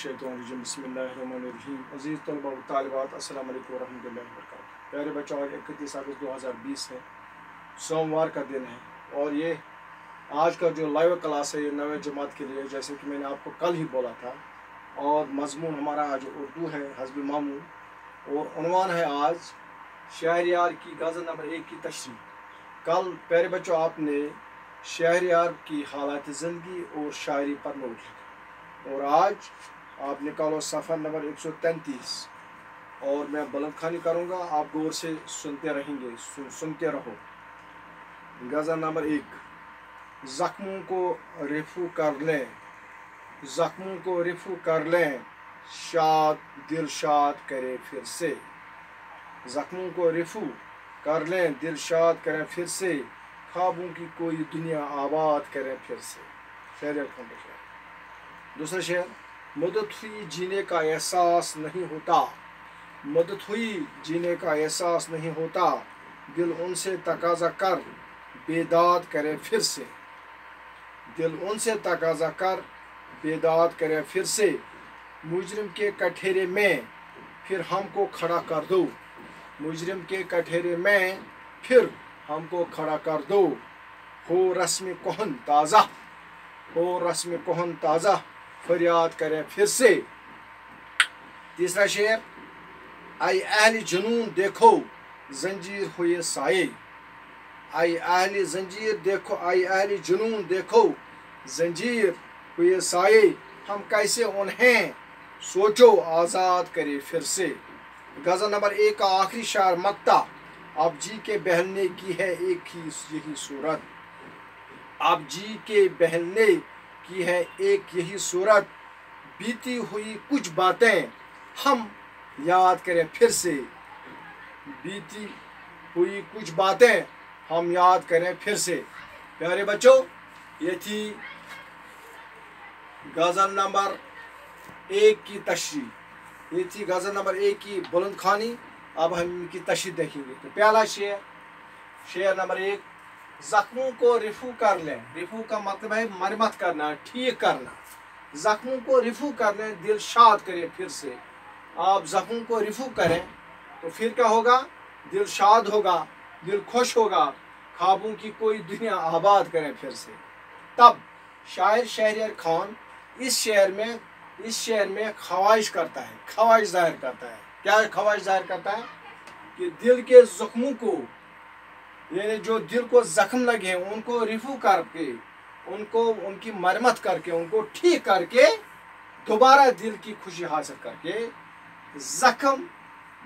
मिनश्शैतानिर्रजीम बिस्मिल्लाहिर्रहमानिर्रहीम। अज़ीज़ तलबा व तालिबात अस्सलाम वालेकुम वरहमतुल्लाहि वबरकातुहू। प्यारे बच्चों, आज 31 अगस्त 2020 है, सोमवार का दिन है और ये आज का जो लाइव क्लास है ये 9वीं जमात के लिए, जैसे कि मैंने आपको कल ही बोला था। और मजमून हमारा आज उर्दू है हस्ब मामूल और उन्वान है आज शहरयार की गज़ल नंबर 1 की तशरीह। कल प्यारे बच्चों आपने शहरयार की हालात ज़िंदगी और शायरी पर नोट लिखा और आज आप निकालो सफ़र नंबर 133 और मैं बुलंद खानी करूँगा, आप गौर से सुनते रहेंगे, सुनते रहो। गज़ल नंबर 1। ज़ख्मों को रिफू कर लें, ज़ख्मों को रिफू कर लें, शाद दिल शाद करे फिर से। ज़ख्मों को रिफू कर लें, दिल शाद करें फिर से, ख्वाबों की कोई दुनिया आबाद करें फिर से। शेर दूसरा शेर। मदद हुई जीने का एहसास नहीं होता, मदद हुई जीने का एहसास नहीं होता, दिल उनसे तकाजा कर बेदाद करे फिर से। दिल उनसे तकाजा कर बेदाद करे फिर से, मुजरिम के कठेरे में फिर हमको खड़ा कर दो, मुजरिम के कठेरे में फिर हमको खड़ा कर दो। हो रस्म कोहन ताज़ा, हो रस्म कोहन ताज़ा, फरियाद करें फिर से। तीसरा शेर। आई अहली जुनून देखो जंजीर हुए साये, आई अहली जंजीर देखो, आई अहली जुनून देखो जंजीर हुए साये, हम कैसे उन्हें सोचो आज़ाद करे फिर से। गज़ल नंबर 1 का आखिरी शार मक्ता। आप जी के बहलने की है एक ही यही सूरत, आप जी के बहलने की है एक यही सूरत, बीती हुई कुछ बातें हम याद करें फिर से, बीती हुई कुछ बातें हम याद करें फिर से। प्यारे बच्चों, ये थी गज़ल नंबर 1 की तशरीह, ये थी गज़ल नंबर 1 की बुलंद खानी। अब हम इनकी तशरीह देखेंगे। तो पहला शेर, शेर नंबर 1। ज़ख्मों को रिफू कर लें, रिफू का मतलब है मरम्मत करना, ठीक करना। ज़ख्मों को रिफू कर लें, दिल शाद करें फिर से। आप ज़ख्मों को रिफू करें तो फिर क्या होगा? दिल शाद होगा, दिल खुश होगा, ख्वाबों की कोई दुनिया आबाद करें फिर से। तब शायर शहरयार खान इस शेर में ख्वाहिश करता है, ख्वाहिश जाहिर करता है। क्या ख्वाहिश जाहिर करता है? कि दिल के ज़ख्मों को, यानी जो दिल को ज़ख्म लगे हैं उनको रिफू करके, उनको उनकी मरम्मत करके, उनको ठीक करके, दोबारा दिल की खुशी हासिल करके, ज़ख्म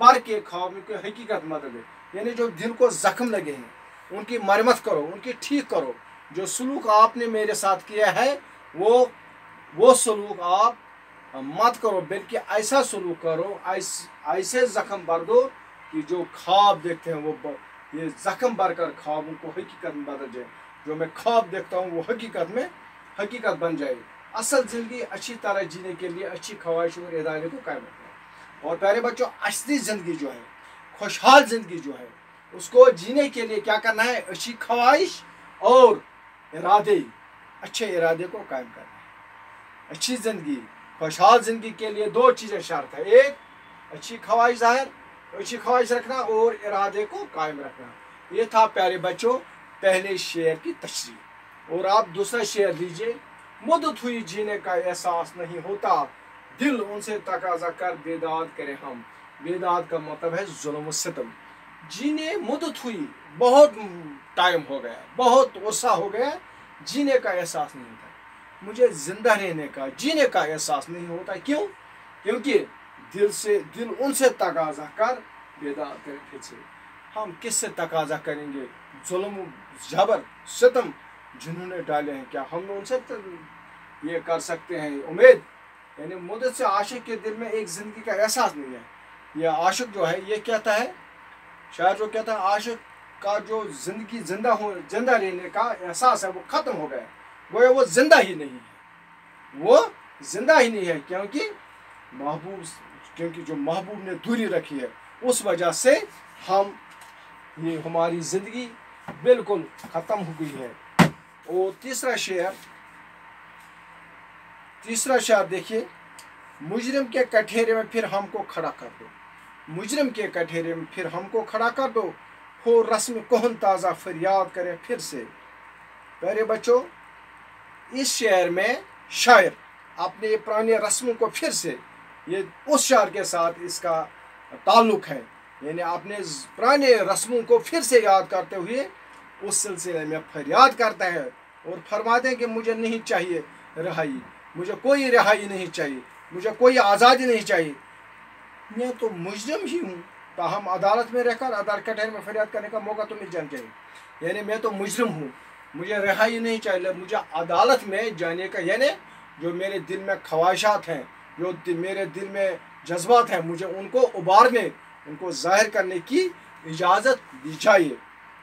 भर के ख्वाबों की हकीकत मतलब है। यानी जो दिल को ज़ख्म लगे हैं उनकी मरम्मत करो, उनकी ठीक करो। जो सलूक आपने मेरे साथ किया है वो सलूक आप मत करो, बल्कि ऐसा सलूक करो, ऐसे ज़ख्म भर दो कि जो ख्वाब देखते हैं वो ये ज़ख्म भर कर ख्वाबों को हकीकत में बदल जाए। जो मैं ख्वाब देखता हूँ वो हकीकत बन जाए। असल ज़िंदगी अच्छी तरह जीने के लिए अच्छी ख्वाहिश और इरादे को कायम रखना है। और प्यारे बच्चों, असली ज़िंदगी जो है, खुशहाल ज़िंदगी जो है, उसको जीने के लिए क्या करना है? अच्छी ख्वाहिश और इरादे, अच्छे इरादे को कायम करना है। अच्छी ज़िंदगी, खुशहाल ज़िंदगी के लिए 2 चीज़ें शर्त है। एक, अच्छी ख्वाहिश ज़ाहिर, अच्छी ख्वाहिश रखना और इरादे को कायम रखना। ये था प्यारे बच्चों पहले शेर की तशरीह। और आप दूसरा शेर लीजिए। मदद हुई जीने का एहसास नहीं होता, दिल उनसे तकाजा कर बेदाद करें हम। बेदाद का मतलब है जुल्म सितम। जीने मदद हुई, बहुत टाइम हो गया, बहुत अरसा हो गया, जीने का एहसास नहीं होता, मुझे जिंदा रहने का, जीने का एहसास नहीं होता। क्यों? क्योंकि दिल उनसे तकाजा कर बेदाद करें फिर से। हम किससे तकाजा करेंगे? जुल्म जबर सितम जिन्होंने डाले हैं, क्या हम उनसे ये कर सकते हैं उम्मीद? यानी मदद से आशिक के दिल में एक जिंदगी का एहसास नहीं है। यह आशिक जो है ये कहता है, शायर जो कहता है, आशिक का जो जिंदगी जिंदा रहने का एहसास है वो खत्म हो गया, वो जिंदा ही नहीं है, वो जिंदा ही नहीं है। क्योंकि जो महबूब ने दूरी रखी है उस वजह से ये हमारी ज़िंदगी बिल्कुल ख़त्म हो गई है। और तीसरा शेर देखिए। मुजरिम के कठेरे में फिर हमको खड़ा कर दो, मुजरिम के कठेरे में फिर हमको खड़ा कर दो, हो रस्म कौन ताज़ा फरियाद करे फिर से। प्यारे बच्चों, इस शेर में शायर अपने पुराने रस्मों को फिर से, ये उस शायर के साथ इसका ताल्लुक है, यानी अपने पुराने रस्मों को फिर से याद करते हुए उस सिलसिले में फरियाद करता है और फरमाते हैं कि मुझे नहीं चाहिए रिहाई, मुझे कोई रिहाई नहीं चाहिए, मुझे कोई आज़ादी नहीं चाहिए, मैं तो मुजरिम ही हूँ। ताहम अदालत में रहकर अदालत कटहरे में फरियाद करने का मौका तो मिल जाना चाहिए, यानी मैं तो मुजरिम हूँ, मुझे रिहाई नहीं चाहिए, मुझे अदालत में जाने का, यानी जो मेरे दिल में ख्वाहिशात हैं, जो मेरे दिल में जज्बात हैं, मुझे उनको उबारने, उनको जाहिर करने की इजाज़त दी जाए।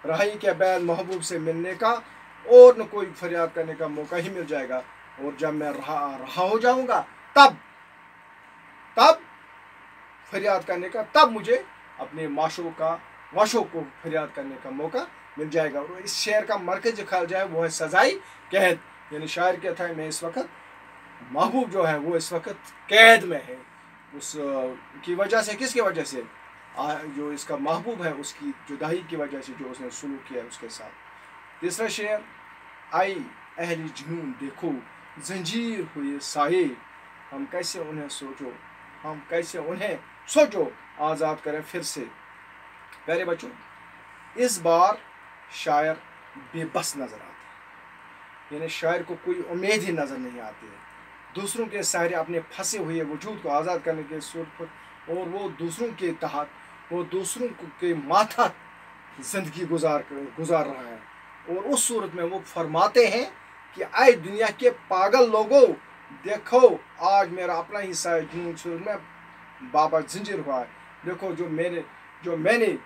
रिहाई के बाद महबूब से मिलने का और न कोई फरियाद करने का मौका ही मिल जाएगा, और जब मैं रहा हो जाऊंगा तब फरियाद करने का, तब मुझे अपने माशूक को फरियाद करने का मौका मिल जाएगा। और इस शेर का मरकज ख्याल जो है वो है सजाई कैद, यानी शायर कहता है मैं इस वक्त, महबूब जो है वो इस वक्त कैद में है, उस की वजह से, किसकी वजह से, जो इसका महबूब है उसकी जुदाई की वजह से, जो उसने सुलूक किया उसके साथ। तीसरा शेर, आई अहली जुनून देखो जंजीर हुए साये, हम कैसे उन्हें सोचो आज़ाद करें फिर से। प्यारे बच्चों, इस बार शायर बेबस नज़र आते हैं, यानी शायर को कोई उम्मीद ही नज़र नहीं आती है। दूसरों के सहारे अपने फंसे हुए वजूद को आज़ाद करने के सूरत पर, और वो दूसरों के तहत, वो दूसरों के मातहत ज़िंदगी गुजार रहा है। और उस सूरत में वो फरमाते हैं कि आए दुनिया के पागल लोगों, देखो आज मेरा अपना हिस्सा है जुनून सूरत में बाबा जंजीर हुआ है, देखो जो मैंने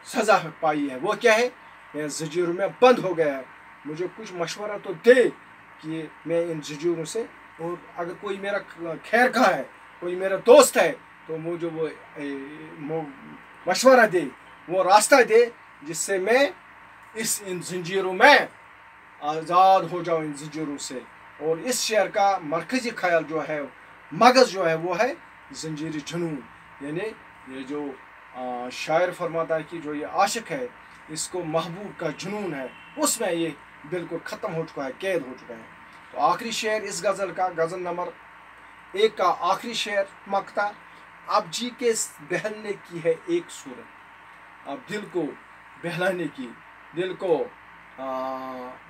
सज़ा पाई है वो क्या है, मैं जंजीरों में बंद हो गया है, मुझे कुछ मशवरा तो दे कि मैं इन जंजीरों से, और अगर कोई मेरा खैर खा है, कोई मेरा दोस्त है, तो मुझे वो मशवरा दे, वो रास्ता दे जिससे मैं इन जंजीरों में आज़ाद हो जाऊँ, इन जंजीरों से। और इस शेर का मरकज़ी ख्याल जो है, मगज़ जो है वो है जंजीर जुनून, यानी ये जो शायर फरमाता है कि जो ये आशिक है इसको महबूब का जुनून है, उसमें ये बिल्कुल ख़त्म हो चुका है, कैद हो चुका है। तो आखिरी शेर इस गज़ल का, गज़ल नंबर 1 का आखिरी शेर मक्ता, अब जी के बहलने की है एक सूरत, अब दिल को बहलाने की, दिल को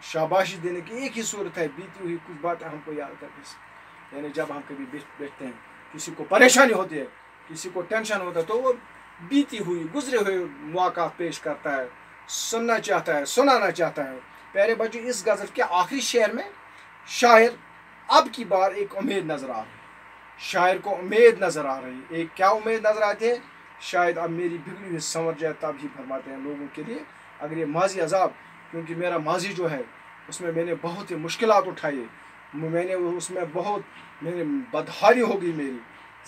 शाबाशी देने की एक ही सूरत है, बीती हुई कुछ बातें हमको याद करके, यानी जब हम कभी बैठते हैं, किसी को परेशानी होती है, किसी को टेंशन होता है, तो वो बीती हुई गुजरे हुए मौका पेश करता है, सुनना चाहता है, सुनाना चाहता है। प्यारे बच्चों, इस गज़ल के आखिरी शेर में शायर अब की बार एक उम्मीद नज़र आ रही है, शायर को उम्मीद नज़र आ रही है। एक क्या उम्मीद नज़र आती है, शायद अब मेरी बिगड़ी हुई संवर जाए, तब ही फरमाते हैं लोगों के लिए, अगर ये माजी अजाब, क्योंकि मेरा माजी जो है उसमें मैंने बहुत ही मुश्किलात उठाई, मैंने उसमें बहुत मेरी बदहाली हो गई, मेरी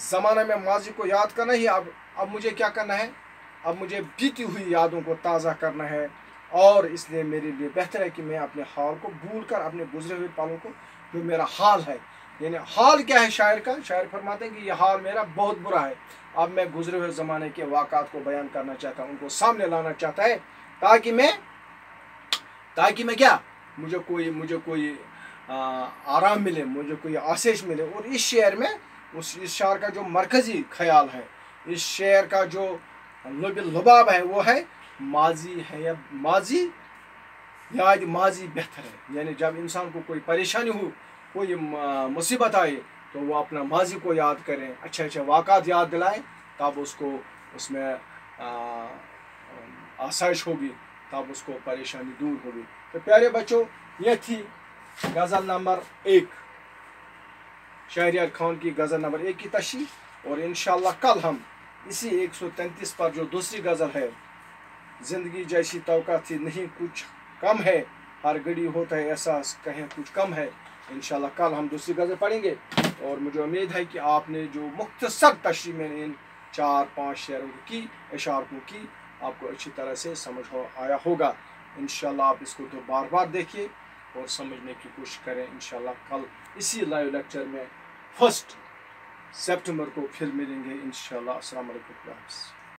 ज़माना में माजी को याद करना ही, अब मुझे क्या करना है, अब मुझे बीती हुई यादों को ताज़ा करना है, और इसलिए मेरे लिए बेहतर है कि मैं अपने हाल को भूल कर, अपने गुजरे हुए पलों को, जो मेरा हाल है, यानी हाल क्या है शायर का, शायर फरमाते हैं कि यह हाल मेरा बहुत बुरा है, अब मैं गुजरे हुए ज़माने के वाक़ात को बयान करना चाहता हूँ, उनको सामने लाना चाहता है, ताकि मैं क्या, मुझे कोई आराम मिले, मुझे कोई आशीष मिले। और इस शेर में इस शायर का जो मरकज़ी ख्याल है, इस शेर का जो लुबाब है, वो है माजी है या माजी, याद माजी बेहतर है, यानी जब इंसान को कोई परेशानी हो, कोई मुसीबत आए, तो वो अपना माजी को याद करें, अच्छे वाक़ात याद दिलाएं, तब उसको उसमें आसाइश होगी, तब उसको परेशानी दूर होगी। तो प्यारे बच्चों, ये थी गज़ल नंबर 1, शहरियार खान की गज़ल नंबर 1 की तशरीह, और इंशाअल्लाह कल हम इसी 133 पर जो दूसरी गज़ल है, ज़िंदगी जैसी तौका थी नहीं कुछ कम है, हर घड़ी होता है एहसास कहें कुछ कम है, इंशाअल्लाह कल हम दूसरी गज़ल पढ़ेंगे। और मुझे उम्मीद है कि आपने जो मुख्तसर तशरीह मैंने इन 4-5 शेरों की, इशारों की, आपको अच्छी तरह से समझ आया होगा। इंशाअल्लाह आप इसको तो बार बार देखिए और समझने की कोशिश करें। इंशाअल्लाह कल इसी लाइव लेक्चर में फर्स्ट सितंबर को फिर मिलेंगे इंशाल्लाह। अस्सलाम वालेकुम।